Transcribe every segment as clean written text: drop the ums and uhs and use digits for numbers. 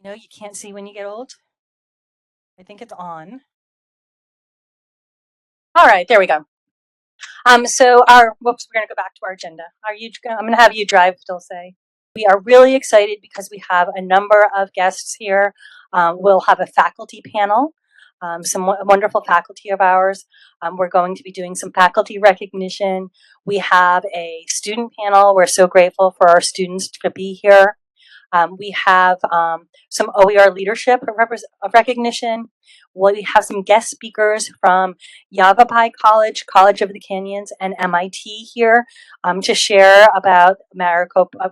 You know, you can't see when you get old. I think it's on. All right, there we go. Whoops, we're going to go back to our agenda. I'm going to have you drive, Dulce. We are really excited because we have a number of guests here. We'll have a faculty panel, some wonderful faculty of ours. We're going to be doing some faculty recognition. We have a student panel. We're so grateful for our students to be here. We have some OER leadership recognition. We have some guest speakers from Yavapai College, College of the Canyons, and MIT here to share about Maricopa,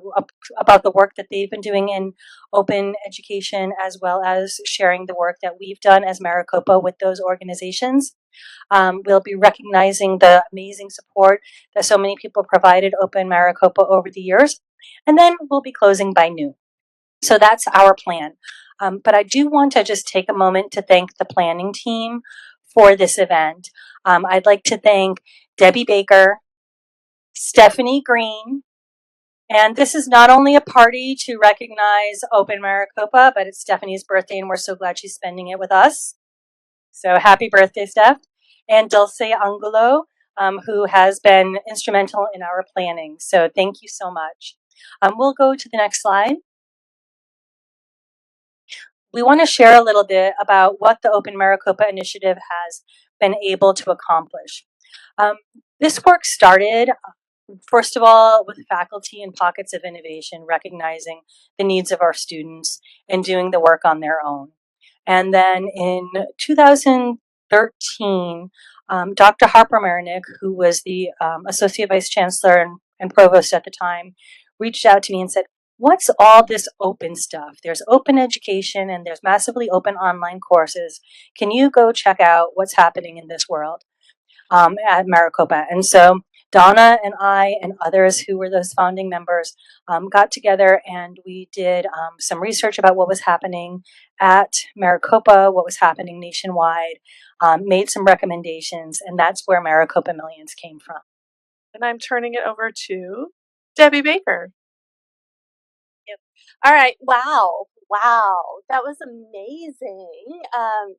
about the work that they've been doing in open education, as well as sharing the work that we've done as Maricopa with those organizations. We'll be recognizing the amazing support that so many people provided Open Maricopa over the years. And then we'll be closing by noon. So that's our plan. But I do want to just take a moment to thank the planning team for this event. I'd like to thank Debbie Baker, Stephanie Green, and this is not only a party to recognize Open Maricopa, but it's Stephanie's birthday, and we're so glad she's spending it with us. So happy birthday, Steph. And Dulce Angulo, who has been instrumental in our planning. So thank you so much. We'll go to the next slide. We want to share a little bit about what the Open Maricopa Initiative has been able to accomplish. This work started, first of all, with faculty and pockets of innovation, recognizing the needs of our students and doing the work on their own. And then in 2013, Dr. Harper Marinick, who was the Associate Vice Chancellor and Provost at the time, reached out to me and said, what's all this open stuff? There's open education and there's massively open online courses. Can you go check out what's happening in this world at Maricopa? And so Donna and I and others who were those founding members got together and we did some research about what was happening at Maricopa, what was happening nationwide, made some recommendations, and that's where Maricopa Millions came from. And I'm turning it over to Debbie Baker. All right. Wow. That was amazing.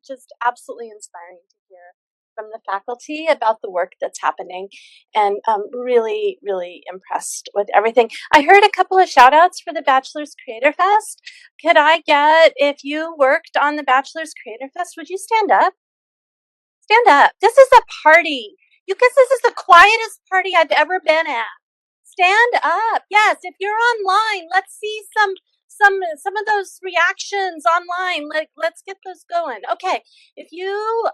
Just absolutely inspiring to hear from the faculty about the work that's happening, and really, really impressed with everything. I heard a couple of shout outs for the Bachelor's Creator Fest. Could I get, if you worked on the Bachelor's Creator Fest, would you stand up? Stand up. This is a party. You guys, this is the quietest party I've ever been at. Stand up. Yes, if you're online, let's see some of those reactions online. Let's get those going. Okay. If you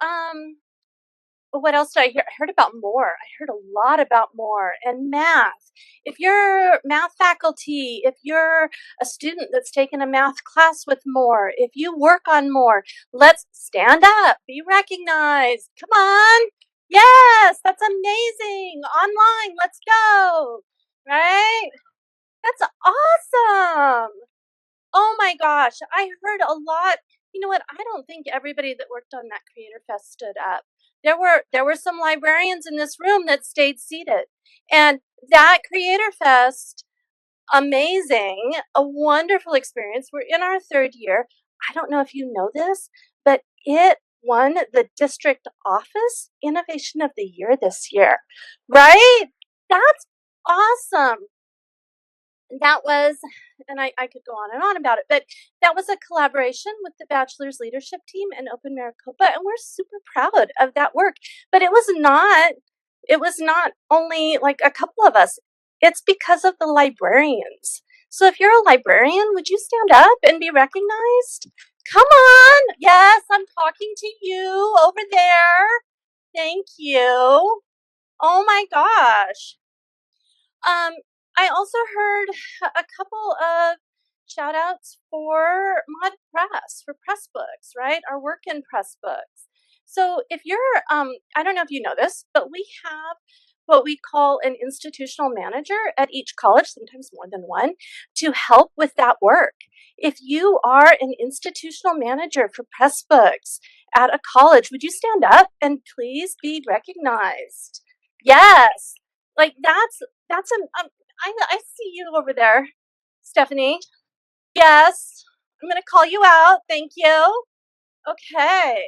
what else did I hear? I heard about more. I heard a lot about more and math. If you're math faculty, if you're a student that's taken a math class with more, if you work on more, let's stand up, be recognized. Come on. Yes, that's amazing. Online, let's go. Right? That's awesome. Oh my gosh, I heard a lot. You know what? I don't think everybody that worked on that Creator Fest stood up. There were some librarians in this room that stayed seated. And that Creator Fest, amazing, a wonderful experience. We're in our third year. I don't know if you know this, but it won the district office Innovation of the Year this year. Right? That's awesome. That was, and I could go on and on about it, but that was a collaboration with the Bachelor's Leadership Team and Open Maricopa, and we're super proud of that work. But it was not only like a couple of us. It's because of the librarians. So if you're a librarian, would you stand up and be recognized? Come on. Yes, I'm talking to you over there. Thank you. Oh my gosh. I also heard a couple of shout outs for Mod Press, for press books, right? Our work in press books. So if you're, I don't know if you know this, but we have what we call an institutional manager at each college, sometimes more than one, to help with that work. If you are an institutional manager for press books at a college, would you stand up and please be recognized? Yes, like that's an I see you over there, Stephanie. Yes. I'm going to call you out. Thank you. Okay.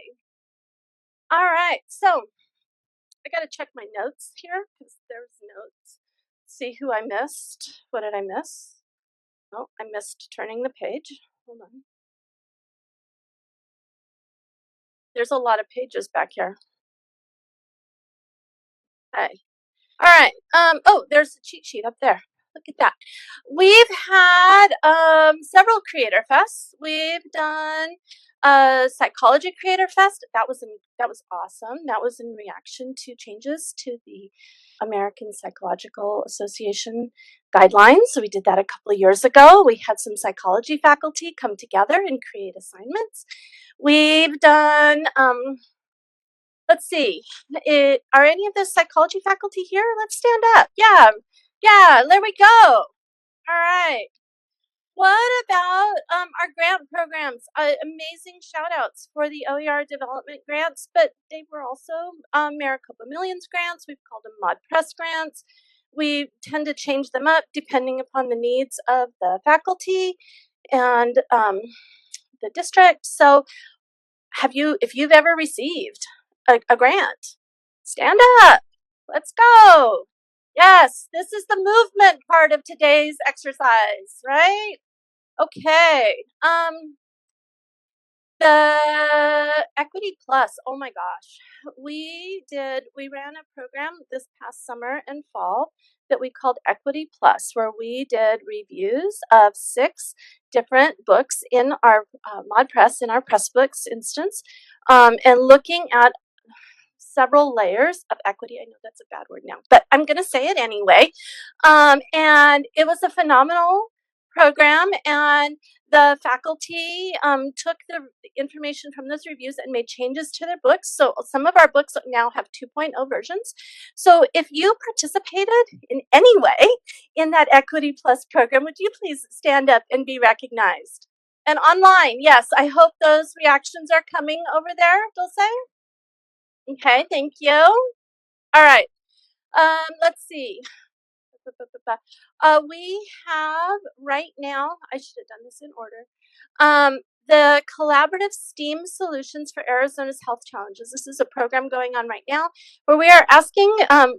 All right. So I got to check my notes here because there's notes. See who I missed. What did I miss? Oh, I missed turning the page. Hold on. There's a lot of pages back here. Okay. All right. Oh, there's a cheat sheet up there. Look at that. We've had several Creator Fests. We've done a Psychology Creator Fest. That was awesome. That was in reaction to changes to the American Psychological Association guidelines. So we did that a couple of years ago. We had some psychology faculty come together and create assignments. We've done let's see. Are any of the psychology faculty here? Let's stand up. Yeah, there we go. All right. What about our grant programs? Amazing shout outs for the OER development grants, but they were also Maricopa Millions grants. We've called them Mod Press grants. We tend to change them up depending upon the needs of the faculty and the district. So if you've ever received a grant, stand up. Let's go. Yes, this is the movement part of today's exercise, right? Okay. The Equity Plus, oh my gosh. We ran a program this past summer and fall that we called Equity Plus, where we did reviews of 6 different books in our Mod Press, in our Pressbooks instance, and looking at several layers of equity. I know that's a bad word now, but I'm going to say it anyway. And it was a phenomenal program, and the faculty took the information from those reviews and made changes to their books. So some of our books now have 2.0 versions. So if you participated in any way in that Equity Plus program, would you please stand up and be recognized? And online, yes, I hope those reactions are coming over there, Dulce. Okay, thank you. All right. Let's see. We have right now, I should have done this in order. The Collaborative STEAM Solutions for Arizona's Health Challenges. This is a program going on right now where we are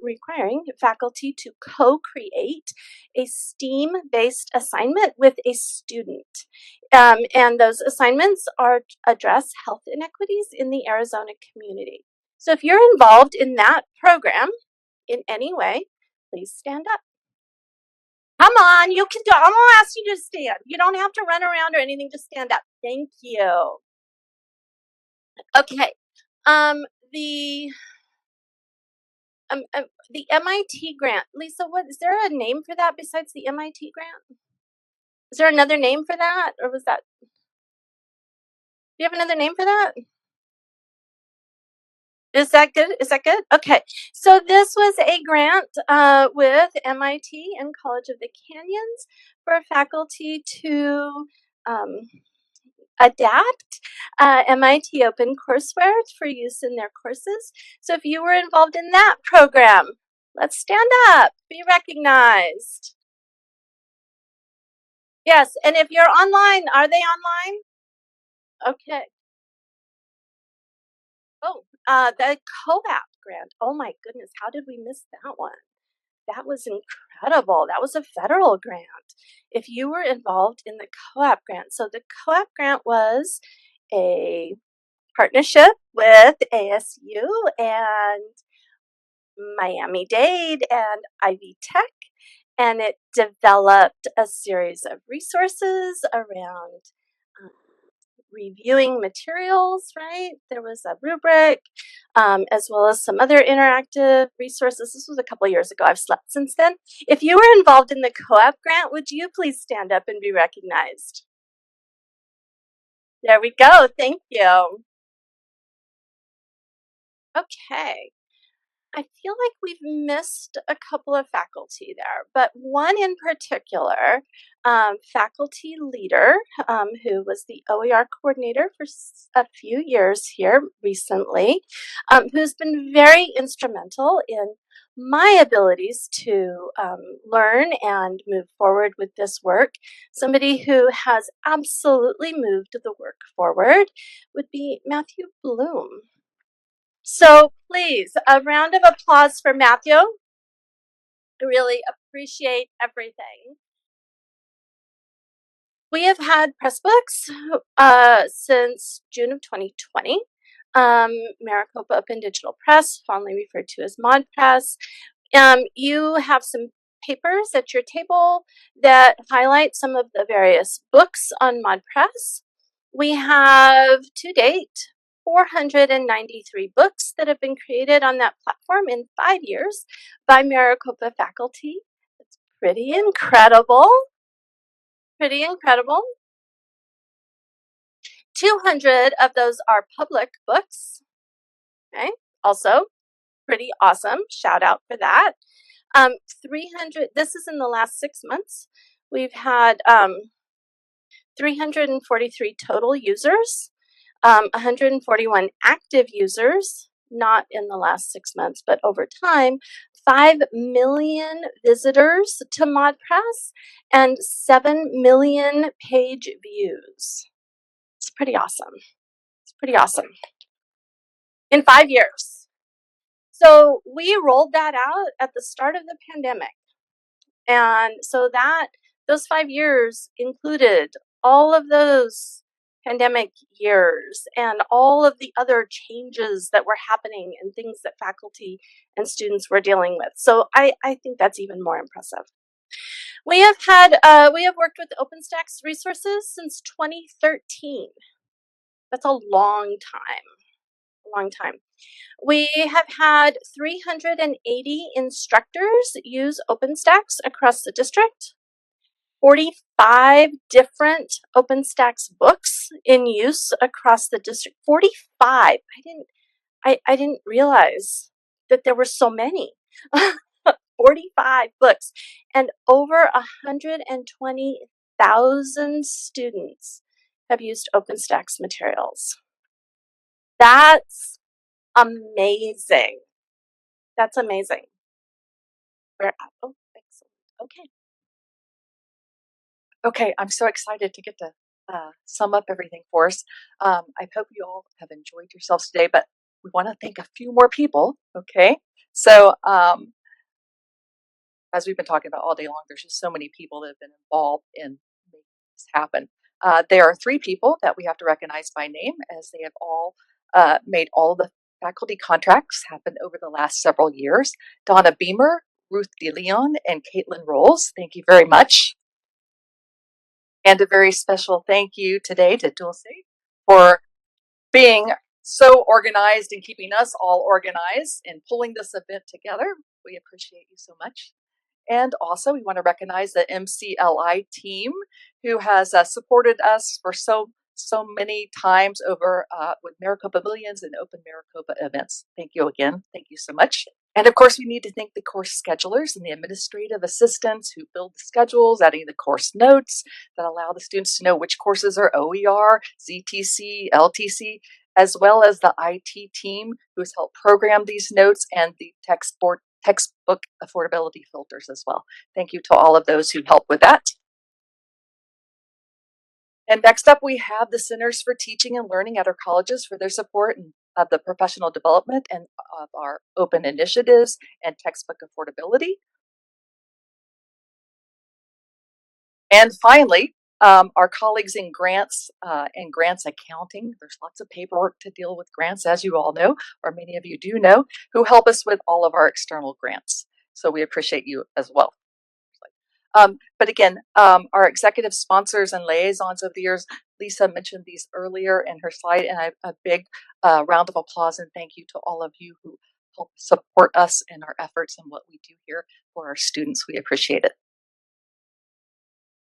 requiring faculty to co-create a STEAM-based assignment with a student. And those assignments are address health inequities in the Arizona community. So if you're involved in that program in any way, please stand up. Come on, you can do it. I'm gonna ask you to stand. You don't have to run around or anything, just stand up. Thank you. Okay. The MIT grant. Lisa, what is there a name for that besides the MIT grant? Is there another name for that? Or was that, do you have another name for that? Is that good? Is that good? Okay. So this was a grant with MIT and College of the Canyons for faculty to adapt MIT Open courseware for use in their courses. So if you were involved in that program, let's stand up, be recognized. Yes, and if you're online, are they online? Okay. Oh, the COAP grant. Oh my goodness, how did we miss that one? That was incredible. That was a federal grant. If you were involved in the COAP grant, so the COAP grant was a partnership with ASU and Miami-Dade and Ivy Tech, and it developed a series of resources around reviewing materials, right? There was a rubric, as well as some other interactive resources. This was a couple of years ago. I've slept since then. If you were involved in the COAP grant, would you please stand up and be recognized? There we go. Thank you. Okay. I feel like we've missed a couple of faculty there, but one in particular, faculty leader, who was the OER coordinator for a few years here recently, who's been very instrumental in my abilities to learn and move forward with this work. Somebody who has absolutely moved the work forward would be Matthew Bloom. So please, a round of applause for Matthew. I really appreciate everything. We have had Pressbooks since June of 2020. Maricopa Open Digital Press, fondly referred to as Mod Press. You have some papers at your table that highlight some of the various books on Mod Press. We have, to date, 493 books that have been created on that platform in 5 years by Maricopa faculty. It's pretty incredible. Pretty incredible. 200 of those are public books. Okay, also pretty awesome. Shout out for that. 300, this is in the last 6 months. We've had 343 total users, 141 active users, not in the last 6 months, but over time, 5 million visitors to ModPress and 7 million page views. It's pretty awesome. It's pretty awesome. In 5 years. So we rolled that out at the start of the pandemic. And so that those 5 years included all of those pandemic years and all of the other changes that were happening and things that faculty and students were dealing with. So I think that's even more impressive. We have worked with OpenStax resources since 2013. That's a long time. We have had 380 instructors use OpenStax across the district, 45 different OpenStax books in use across the district. 45. I didn't realize that there were so many. 45 books and over 120,000 students have used OpenStax materials. That's amazing. That's amazing. Oh, excellent. Okay. Okay, I'm so excited to get to sum up everything for us. I hope you all have enjoyed yourselves today, but we want to thank a few more people. Okay, so as we've been talking about all day long, there's just so many people that have been involved in making this happen. There are 3 people that we have to recognize by name, as they have all made all the faculty contracts happen over the last several years. Donna Beamer, Ruth DeLeon, and Caitlin Rolls. Thank you very much. And a very special thank you today to Dulce for being so organized and keeping us all organized and pulling this event together. We appreciate you so much. And also, we want to recognize the MCLI team who has supported us for so many times over with Maricopa Millions and Open Maricopa events. Thank you again. Thank you so much. And of course, we need to thank the course schedulers and the administrative assistants who build the schedules, adding the course notes that allow the students to know which courses are OER, ZTC, LTC, as well as the IT team who has helped program these notes and the textbook affordability filters as well. Thank you to all of those who helped with that. And next up, we have the Centers for Teaching and Learning at our colleges for their support of the professional development and of our open initiatives and textbook affordability. And finally, our colleagues in grants and grants accounting. There's lots of paperwork to deal with grants, as you all know, or many of you do know, who help us with all of our external grants. So we appreciate you as well. But again, our executive sponsors and liaisons over the years, Lisa mentioned these earlier in her slide, and a big round of applause and thank you to all of you who help support us in our efforts and what we do here for our students. We appreciate it.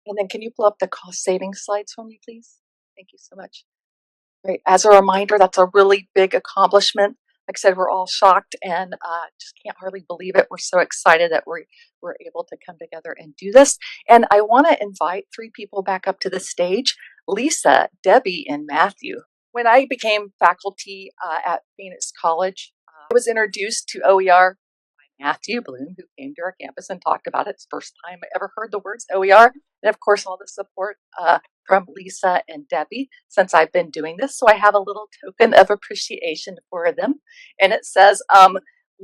And then can you pull up the cost savings slides for me, please? Thank you so much. Great. As a reminder, that's a really big accomplishment. Like I said, we're all shocked and just can't hardly believe it. We're so excited that we're able to come together and do this. And I want to invite 3 people back up to the stage, Lisa, Debbie, and Matthew. When I became faculty at Phoenix College, I was introduced to OER by Matthew Bloom, who came to our campus and talked about it. It's the first time I ever heard the words OER. And of course, all the support from Lisa and Debbie since I've been doing this. So I have a little token of appreciation for them. And it says,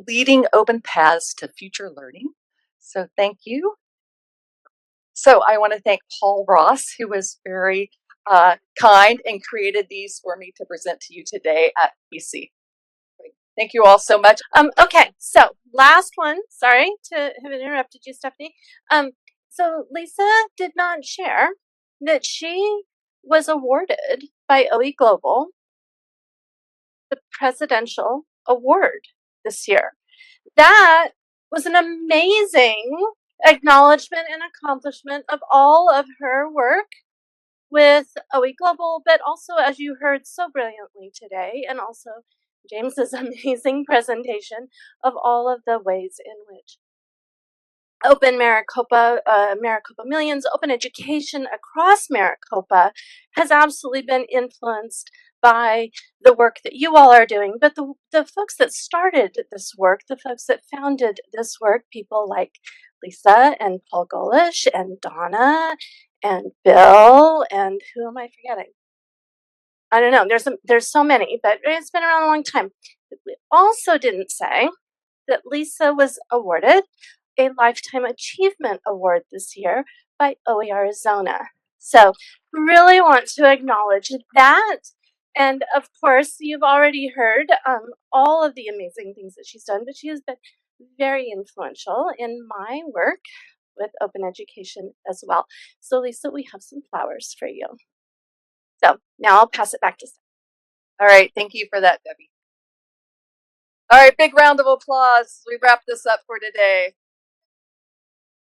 leading open paths to future learning. So thank you. So I want to thank Paul Ross, who was very kind and created these for me to present to you today at PC. Thank you all so much. Okay, so last one. Sorry to have interrupted you, Stephanie. So Lisa did not share that she was awarded by OE Global the Presidential Award this year. That was an amazing acknowledgement and accomplishment of all of her work with OE Global, but also, as you heard so brilliantly today, and also James's amazing presentation of all of the ways in which Open Maricopa, Maricopa Millions, open education across Maricopa has absolutely been influenced by the work that you all are doing. But the folks that started this work, the folks that founded this work, people like Lisa and Paul Golish and Donna and Bill and who am I forgetting? I don't know. There's so many, but it's been around a long time. We also didn't say that Lisa was awarded a Lifetime Achievement Award this year by OE Arizona. So really want to acknowledge that. And of course, you've already heard all of the amazing things that she's done, but she has been very influential in my work with open education as well. So Lisa, we have some flowers for you. So now I'll pass it back to Steph. All right, thank you for that, Debbie. All right, big round of applause. We wrap this up for today.